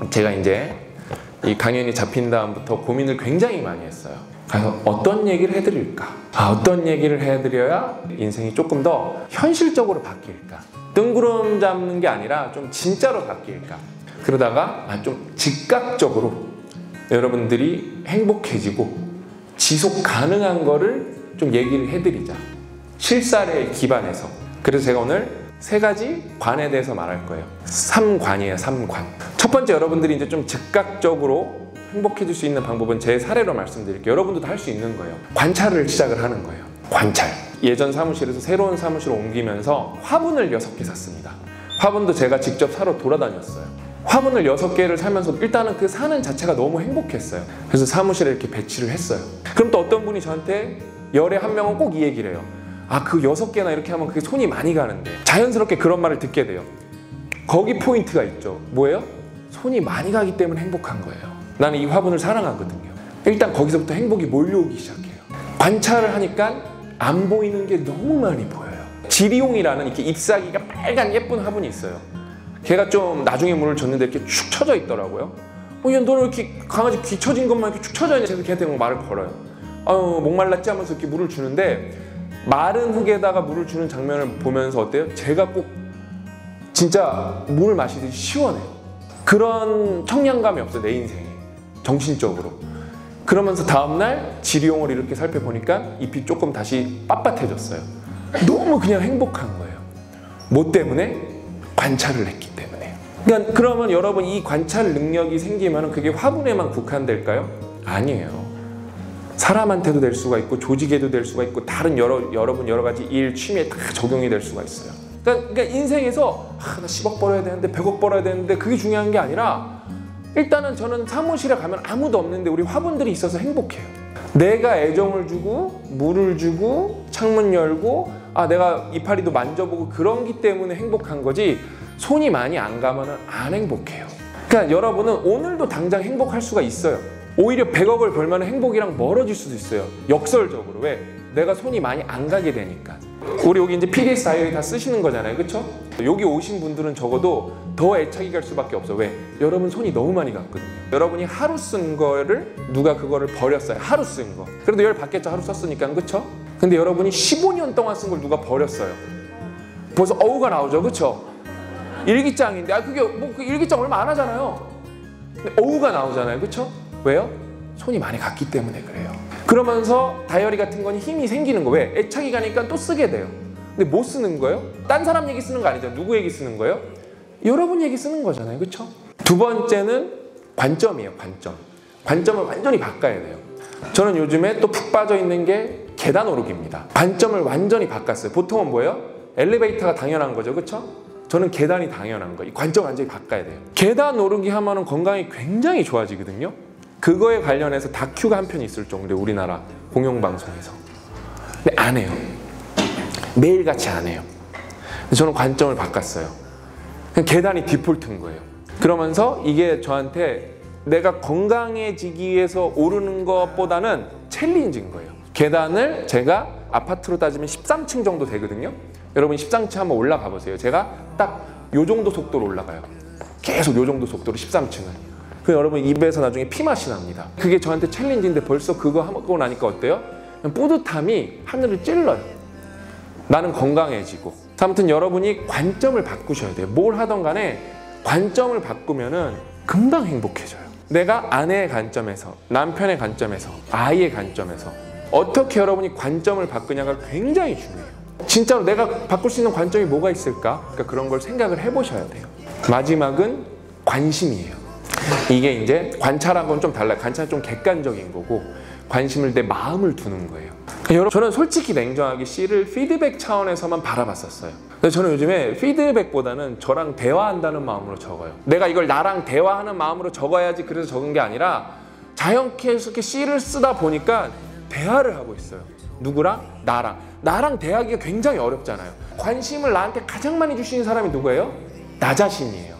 제가 이제 이 강연이 잡힌 다음부터 고민을 굉장히 많이 했어요. 그래서 어떤 얘기를 해드릴까? 어떤 얘기를 해드려야 인생이 조금 더 현실적으로 바뀔까? 뜬구름 잡는 게 아니라 좀 진짜로 바뀔까? 그러다가 좀 즉각적으로 여러분들이 행복해지고 지속 가능한 거를 좀 얘기를 해드리자. 실사례에 기반해서. 그래서 제가 오늘 3가지 관에 대해서 말할 거예요. 3관이에요, 3관. 첫 번째, 여러분들이 이제 좀 즉각적으로 행복해질 수 있는 방법은 제 사례로 말씀드릴게요. 여러분도 다 할 수 있는 거예요. 관찰을 시작을 하는 거예요. 관찰. 예전 사무실에서 새로운 사무실로 옮기면서 화분을 6개 샀습니다. 화분도 제가 직접 사러 돌아다녔어요. 화분을 6개를 사면서 일단은 그 사는 자체가 너무 행복했어요. 그래서 사무실에 이렇게 배치를 했어요. 그럼 또 어떤 분이 저한테 열에 한 명은 꼭 이 얘기를 해요. 그 6개나 이렇게 하면 그게 손이 많이 가는데. 자연스럽게 그런 말을 듣게 돼요. 거기 포인트가 있죠. 뭐예요? 손이 많이 가기 때문에 행복한 거예요. 나는 이 화분을 사랑하거든요. 일단 거기서부터 행복이 몰려오기 시작해요. 관찰을 하니까 안 보이는 게 너무 많이 보여요. 지리용이라는 이렇게 잎사귀가 빨간 예쁜 화분이 있어요. 걔가 좀 나중에 물을 줬는데 이렇게 축 처져 있더라고요. 야, 너는 이렇게 강아지 귀 처진 것만 이렇게 축 처져 있냐? 제가 걔한테 말을 걸어요. 목말랐지 하면서 이렇게 물을 주는데, 마른 흙에다가 물을 주는 장면을 보면서 어때요? 제가 꼭 진짜 물을 마시듯이 시원해요. 그런 청량감이 없어요, 내 인생에. 정신적으로. 그러면서 다음날 지리용을 이렇게 살펴보니까 잎이 조금 다시 빳빳해졌어요. 너무 그냥 행복한 거예요. 뭐 때문에? 관찰을 했기 때문에. 그러니까 그러면 여러분, 이 관찰 능력이 생기면 그게 화분에만 국한될까요? 아니에요. 사람한테도 될 수가 있고 조직에도 될 수가 있고 다른 여러분 여러 가지 일, 취미에 다 적용이 될 수가 있어요. 그러니까 인생에서 나 10억 벌어야 되는데 100억 벌어야 되는데 그게 중요한 게 아니라, 일단은 저는 사무실에 가면 아무도 없는데 우리 화분들이 있어서 행복해요. 내가 애정을 주고 물을 주고 창문 열고 내가 이파리도 만져보고 그런기 때문에 행복한 거지, 손이 많이 안 가면 안 행복해요. 그러니까 여러분은 오늘도 당장 행복할 수가 있어요. 오히려 100억을 벌면 행복이랑 멀어질 수도 있어요. 역설적으로. 왜? 내가 손이 많이 안 가게 되니까. 우리 여기 이제 PDS 다이어리 다 쓰시는 거잖아요. 그쵸? 여기 오신 분들은 적어도 더 애착이 갈 수밖에 없어. 왜? 여러분 손이 너무 많이 갔거든요. 여러분이 하루 쓴 거를 누가 그거를 버렸어요. 하루 쓴 거. 그래도 열 받겠죠. 하루 썼으니까. 그쵸? 근데 여러분이 15년 동안 쓴 걸 누가 버렸어요. 벌써 어우가 나오죠. 그쵸? 일기장인데 그게 그 일기장 얼마 안 하잖아요. 근데 어우가 나오잖아요. 그쵸? 왜요? 손이 많이 갔기 때문에 그래요. 그러면서 다이어리 같은 건 힘이 생기는 거. 왜? 애착이 가니까 또 쓰게 돼요. 근데 뭐 쓰는 거예요? 딴 사람 얘기 쓰는 거 아니죠. 누구 얘기 쓰는 거예요? 여러분 얘기 쓰는 거잖아요. 그쵸? 두 번째는 관점이에요. 관점. 관점을 완전히 바꿔야 돼요. 저는 요즘에 또 푹 빠져 있는 게 계단 오르기입니다. 관점을 완전히 바꿨어요. 보통은 뭐예요? 엘리베이터가 당연한 거죠. 그쵸? 저는 계단이 당연한 거예요. 이 관점 완전히 바꿔야 돼요. 계단 오르기 하면은 건강이 굉장히 좋아지거든요. 그거에 관련해서 다큐가 한 편 있을 정도로 우리나라 공영방송에서. 근데 안 해요. 매일같이 안 해요. 저는 관점을 바꿨어요. 그냥 계단이 디폴트인 거예요. 그러면서 이게 저한테 내가 건강해지기 위해서 오르는 것보다는 챌린지인 거예요. 계단을 제가 아파트로 따지면 13층 정도 되거든요. 여러분 13층 한번 올라가 보세요. 제가 딱 요 정도 속도로 올라가요. 계속 요 정도 속도로 13층을. 그 여러분 입에서 나중에 피맛이 납니다. 그게 저한테 챌린지인데 벌써 그거 하고 나니까 어때요? 뿌듯함이 하늘을 찔러요. 나는 건강해지고. 아무튼 여러분이 관점을 바꾸셔야 돼요. 뭘 하던 간에 관점을 바꾸면은 금방 행복해져요. 내가 아내의 관점에서, 남편의 관점에서, 아이의 관점에서 어떻게 여러분이 관점을 바꾸냐가 굉장히 중요해요. 진짜로 내가 바꿀 수 있는 관점이 뭐가 있을까? 그러니까 그런 걸 생각을 해보셔야 돼요. 마지막은 관심이에요. 이게 이제 관찰한 건 좀 달라요. 관찰은 좀 객관적인 거고, 관심을 내 마음을 두는 거예요. 여러분, 저는 솔직히 냉정하게 C를 피드백 차원에서만 바라봤었어요. 근데 저는 요즘에 피드백보다는 저랑 대화한다는 마음으로 적어요. 내가 이걸 나랑 대화하는 마음으로 적어야지 그래서 적은 게 아니라 자연스럽게 C를 쓰다 보니까 대화를 하고 있어요. 누구랑? 나랑 대화하기가 굉장히 어렵잖아요. 관심을 나한테 가장 많이 주시는 사람이 누구예요? 나 자신이에요.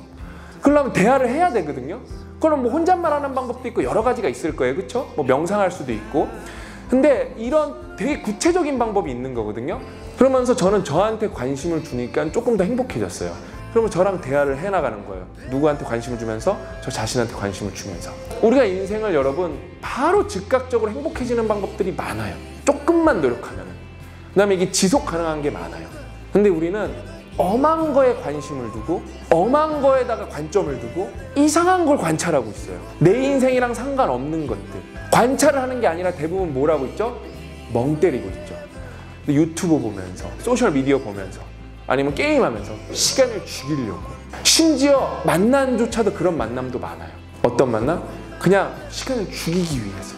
그러려면 대화를 해야 되거든요. 그럼 뭐 혼잣말 하는 방법도 있고 여러 가지가 있을 거예요. 그쵸? 뭐 명상할 수도 있고. 근데 이런 되게 구체적인 방법이 있는 거거든요. 그러면서 저는 저한테 관심을 주니까 조금 더 행복해졌어요. 그러면 저랑 대화를 해나가는 거예요. 누구한테 관심을 주면서 저 자신한테 관심을 주면서. 우리가 인생을 여러분 바로 즉각적으로 행복해지는 방법들이 많아요. 조금만 노력하면. 그 다음에 이게 지속 가능한 게 많아요. 근데 우리는 엄한 거에 관심을 두고 엄한 거에다가 관점을 두고 이상한 걸 관찰하고 있어요. 내 인생이랑 상관없는 것들 관찰을 하는 게 아니라 대부분 뭘 하고 있죠? 멍 때리고 있죠. 유튜브 보면서 소셜미디어 보면서 아니면 게임하면서 시간을 죽이려고. 심지어 만남조차도 그런 만남도 많아요. 어떤 만남? 그냥 시간을 죽이기 위해서.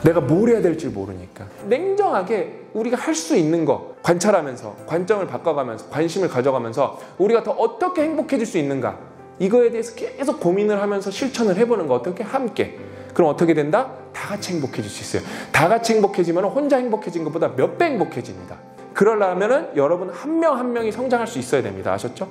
내가 뭘 해야 될지 모르니까. 냉정하게 우리가 할 수 있는 거 관찰하면서 관점을 바꿔가면서 관심을 가져가면서 우리가 더 어떻게 행복해질 수 있는가, 이거에 대해서 계속 고민을 하면서 실천을 해보는 거. 어떻게? 함께. 그럼 어떻게 된다? 다 같이 행복해질 수 있어요. 다 같이 행복해지면 혼자 행복해진 것보다 몇 배 행복해집니다. 그러려면 여러분 한 명 한 명이 성장할 수 있어야 됩니다. 아셨죠?